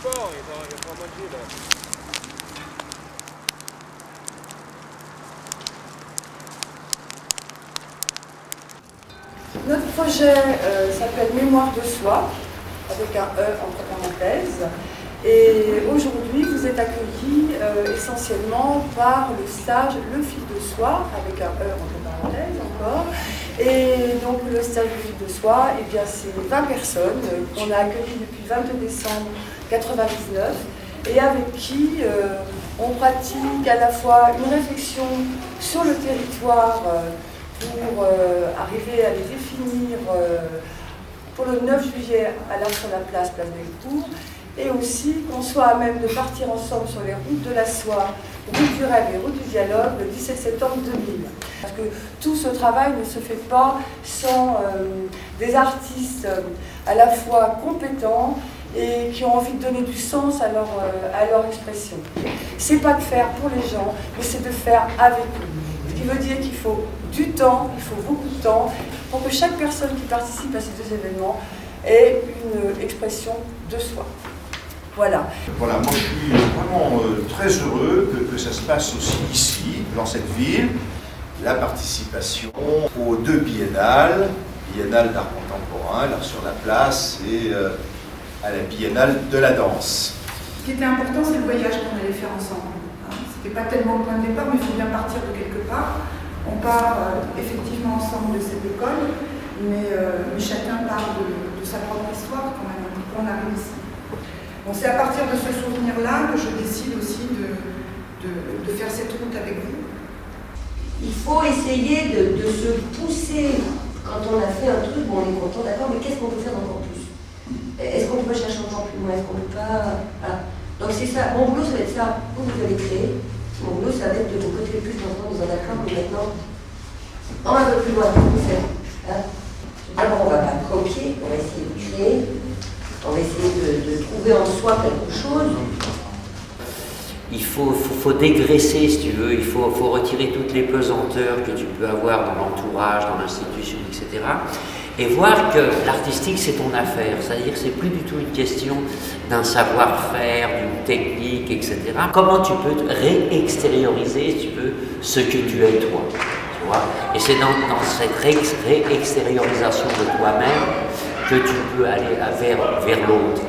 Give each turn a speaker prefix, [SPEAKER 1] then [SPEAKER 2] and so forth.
[SPEAKER 1] fort, il va pas manger là.
[SPEAKER 2] Notre projet s'appelle Mémoire de soi, avec un E entre parenthèses. Et aujourd'hui, vous êtes accueillis essentiellement par le stage Le Fil de Soi, avec un E entre parenthèses encore. Et donc le stage Le Fil de Soi, eh bien, c'est 20 personnes qu'on a accueillies depuis 22 décembre 1999 et avec qui on pratique à la fois une réflexion sur le territoire pour arriver à les définir pour le 9 juillet à l'Arche sur la place Bellecour, et aussi qu'on soit à même de partir ensemble sur les routes de la soie, route du rêve et route du dialogue le 17 septembre 2000. Parce que tout ce travail ne se fait pas sans des artistes à la fois compétents et qui ont envie de donner du sens à leur expression. C'est pas de faire pour les gens, mais c'est de faire avec eux. Ce qui veut dire qu'il faut du temps, il faut beaucoup de temps, pour que chaque personne qui participe à ces deux événements ait une expression de soi. Voilà.
[SPEAKER 3] Voilà, moi je suis vraiment très heureux que ça se passe aussi ici, dans cette ville. La participation aux deux biennales, Biennale d'art contemporain, l'art sur la place, et à la Biennale de la danse.
[SPEAKER 4] Ce qui était important, c'est le voyage qu'on allait faire ensemble. C'était pas tellement le point de départ, mais il faut bien partir de quelque part. On part effectivement ensemble de cette école, mais chacun part de sa propre histoire quand même. On arrive ici. Bon, c'est à partir de ce souvenir-là que je décide aussi de faire cette route avec vous.
[SPEAKER 5] Il faut essayer de se pousser. Quand on a fait un truc, bon, on est content, d'accord, mais qu'est-ce qu'on peut faire encore plus? Est-ce qu'on peut pas chercher encore plus loin? Est-ce qu'on peut pas... Voilà. Donc c'est ça, mon boulot ça va être ça, vous allez créer. Mon boulot ça va être de vous côté plus longtemps dans un accord, mais maintenant, on va un peu plus loin, vous faites. Hein? Alors on va pas copier, on va essayer de créer, on va essayer de trouver en soi quelque chose.
[SPEAKER 6] Il faut dégraisser, si tu veux, il faut retirer toutes les pesanteurs que tu peux avoir dans l'entourage, dans l'institution, etc. Et voir que l'artistique, c'est ton affaire. C'est-à-dire que c'est plus du tout une question d'un savoir-faire, d'une technique, etc. Comment tu peux réextérioriser, si tu veux, ce que tu es toi. Tu vois? Et c'est dans cette réextériorisation de toi-même que tu peux aller vers l'autre.